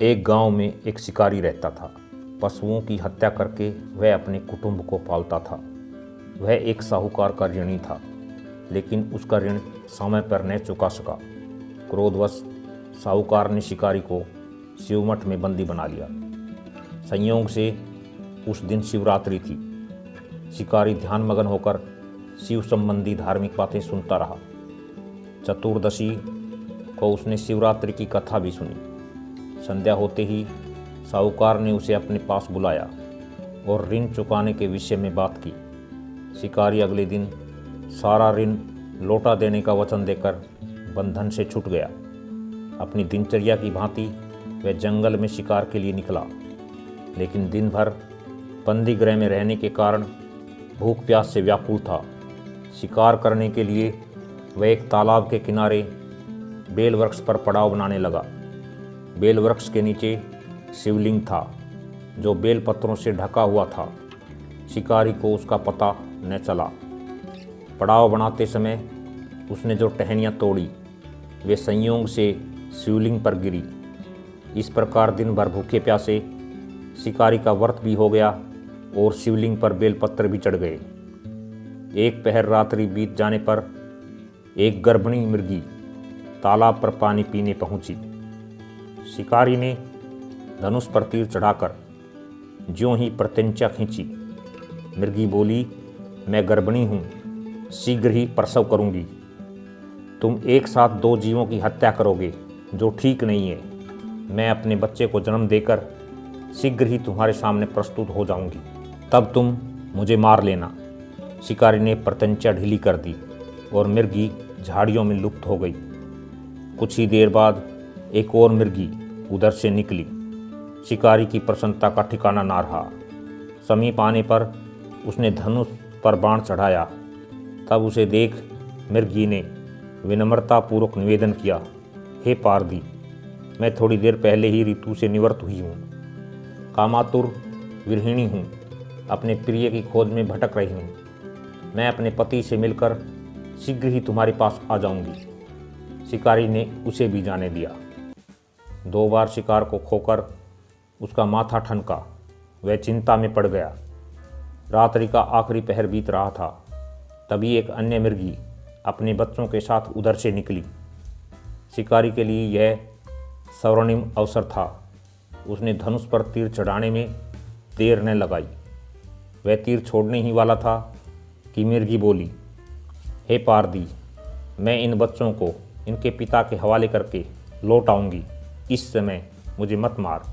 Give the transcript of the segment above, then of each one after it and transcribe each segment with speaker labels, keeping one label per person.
Speaker 1: एक गांव में एक शिकारी रहता था। पशुओं की हत्या करके वह अपने कुटुंब को पालता था। वह एक साहूकार का ऋणी था, लेकिन उसका ऋण समय पर न चुका सका। क्रोधवश साहूकार ने शिकारी को शिवमठ में बंदी बना लिया। संयोग से उस दिन शिवरात्रि थी। शिकारी ध्यानमग्न होकर शिव संबंधी धार्मिक बातें सुनता रहा। चतुर्दशी को उसने शिवरात्रि की कथा भी सुनी। संध्या होते ही साहूकार ने उसे अपने पास बुलाया और ऋण चुकाने के विषय में बात की। शिकारी अगले दिन सारा ऋण लौटा देने का वचन देकर बंधन से छूट गया। अपनी दिनचर्या की भांति वह जंगल में शिकार के लिए निकला, लेकिन दिन भर बंदी गृह में रहने के कारण भूख प्यास से व्याकुल था। शिकार करने के लिए वह एक तालाब के किनारे बेल वृक्ष पर पड़ाव बनाने लगा। बेल वृक्ष के नीचे शिवलिंग था, जो बेल पत्रों से ढका हुआ था। शिकारी को उसका पता न चला। पड़ाव बनाते समय उसने जो टहनियाँ तोड़ी, वे संयोग से शिवलिंग पर गिरी। इस प्रकार दिन भर भूखे प्यासे शिकारी का व्रत भी हो गया और शिवलिंग पर बेलपत्र भी चढ़ गए। एक पहर रात्रि बीत जाने पर एक गर्भिणी मृगी तालाब पर पानी पीने पहुंची। शिकारी ने धनुष पर तीर चढ़ाकर ज्यों ही प्रत्यंचा खींची। मृगी बोली, मैं गर्भिणी हूँ, शीघ्र ही प्रसव करूँगी। तुम एक साथ दो जीवों की हत्या करोगे, जो ठीक नहीं है। मैं अपने बच्चे को जन्म देकर शीघ्र ही तुम्हारे सामने प्रस्तुत हो जाऊँगी, तब तुम मुझे मार लेना। शिकारी ने प्रत्यंचा ढीली कर दी और मृगी झाड़ियों में लुप्त हो गई। कुछ ही देर बाद एक और मृगी उधर से निकली। शिकारी की प्रसन्नता का ठिकाना ना रहा। समीप आने पर उसने धनुष पर बाण चढ़ाया। तब उसे देख मृगी ने विनम्रतापूर्वक निवेदन किया, हे पारधी, मैं थोड़ी देर पहले ही ऋतु से निवृत्त हुई हूँ। कामातुर गृहिणी हूँ, अपने प्रिय की खोज में भटक रही हूँ। मैं अपने पति से मिलकर शीघ्र ही तुम्हारे पास आ जाऊँगी। शिकारी ने उसे भी जाने दिया। 2 बार शिकार को खोकर उसका माथा ठनका। वह चिंता में पड़ गया। रात्रि का आखिरी पहर बीत रहा था। तभी एक अन्य मृगी अपने बच्चों के साथ उधर से निकली। शिकारी के लिए यह स्वर्णिम अवसर था। उसने धनुष पर तीर चढ़ाने में देर न लगाई। वह तीर छोड़ने ही वाला था कि मृगी बोली, हे पारदी, मैं इन बच्चों को इनके पिता के हवाले करके लौट आऊँगी। इस समय मुझे मत मार।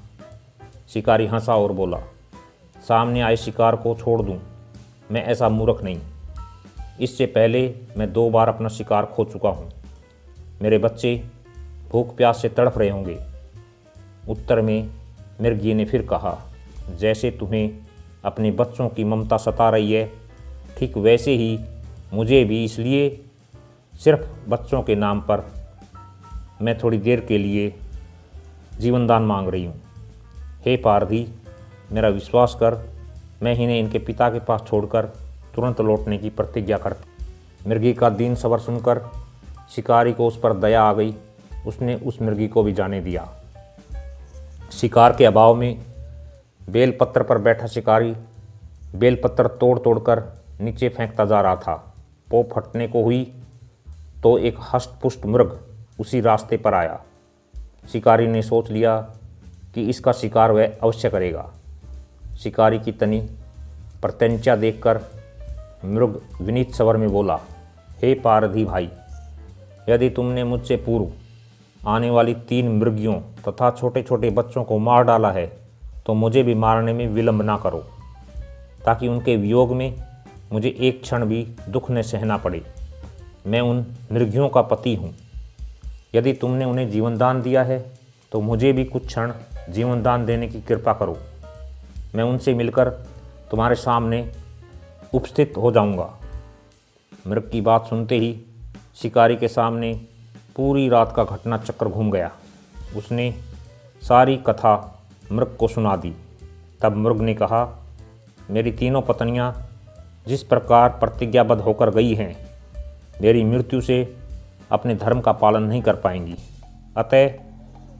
Speaker 1: शिकारी हंसा और बोला, सामने आए शिकार को छोड़ दूं? मैं ऐसा मूर्ख नहीं। इससे पहले मैं 2 बार अपना शिकार खो चुका हूँ। मेरे बच्चे भूख प्यास से तड़प रहे होंगे। उत्तर में मृगी ने फिर कहा, जैसे तुम्हें अपने बच्चों की ममता सता रही है, ठीक वैसे ही मुझे भी, इसलिए सिर्फ बच्चों के नाम पर मैं थोड़ी देर के लिए जीवनदान मांग रही हूँ। हे पारधी, मेरा विश्वास कर, मैं इन्हें इनके पिता के पास छोड़कर तुरंत लौटने की प्रतिज्ञा करती। मृगी का दीन सबर सुनकर शिकारी को उस पर दया आ गई। उसने उस मृगी को भी जाने दिया। शिकार के अभाव में बेलपत्र पर बैठा शिकारी बेलपत्र तोड़ तोड़कर नीचे फेंकता जा रहा था। पौ फटने को हुई तो एक हष्टपुष्ट मृग उसी रास्ते पर आया। शिकारी ने सोच लिया कि इसका शिकार वह अवश्य करेगा। शिकारी की तनी प्रत्यंचा देखकर मृग विनीत स्वर में बोला, हे पारधी भाई, यदि तुमने मुझसे पूर्व आने वाली 3 मृगियों तथा छोटे छोटे बच्चों को मार डाला है, तो मुझे भी मारने में विलंब ना करो, ताकि उनके वियोग में मुझे एक क्षण भी दुख न सहना पड़े। मैं उन मृगियों का पति हूँ। यदि तुमने उन्हें जीवनदान दिया है, तो मुझे भी कुछ क्षण जीवनदान देने की कृपा करो। मैं उनसे मिलकर तुम्हारे सामने उपस्थित हो जाऊंगा। मृग की बात सुनते ही शिकारी के सामने पूरी रात का घटना चक्र घूम गया। उसने सारी कथा मृग को सुना दी। तब मृग ने कहा, मेरी तीनों पत्नियां जिस प्रकार प्रतिज्ञाबद्ध होकर गई हैं, मेरी मृत्यु से अपने धर्म का पालन नहीं कर पाएंगी। अतः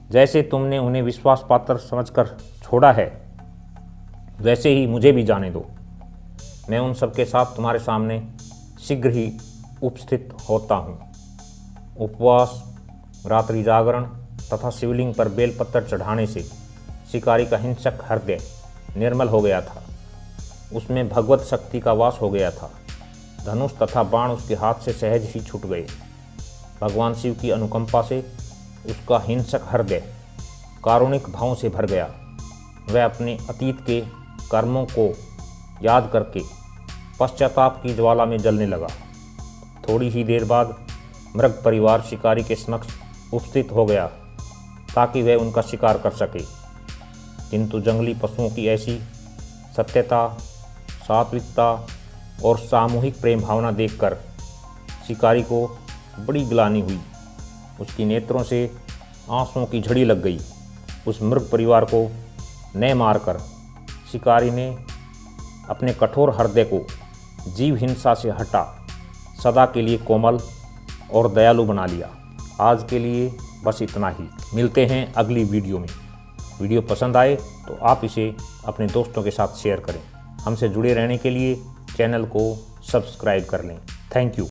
Speaker 1: जैसे तुमने उन्हें विश्वास पात्र समझकर छोड़ा है, वैसे ही मुझे भी जाने दो। मैं उन सबके साथ तुम्हारे सामने शीघ्र ही उपस्थित होता हूँ। उपवास, रात्रि जागरण तथा शिवलिंग पर बेलपत्र चढ़ाने से शिकारी का हिंसक हृदय निर्मल हो गया था। उसमें भगवत शक्ति का वास हो गया था। धनुष तथा बाण उसके हाथ से सहज ही छूट गए। भगवान शिव की अनुकंपा से उसका हिंसक हृदय कारुणिक भावों से भर गया। वह अपने अतीत के कर्मों को याद करके पश्चाताप की ज्वाला में जलने लगा। थोड़ी ही देर बाद मृग परिवार शिकारी के समक्ष उपस्थित हो गया ताकि वह उनका शिकार कर सके, किंतु जंगली पशुओं की ऐसी सत्यता, सात्विकता और सामूहिक प्रेम भावना देखकर शिकारी को बड़ी ग्लानि हुई। उसकी नेत्रों से आंसुओं की झड़ी लग गई। उस मृग परिवार को न मारकर शिकारी ने अपने कठोर हृदय को जीव हिंसा से हटा सदा के लिए कोमल और दयालु बना लिया। आज के लिए बस इतना ही। मिलते हैं अगली वीडियो में। वीडियो पसंद आए तो आप इसे अपने दोस्तों के साथ शेयर करें। हमसे जुड़े रहने के लिए चैनल को सब्सक्राइब कर लें। Thank you.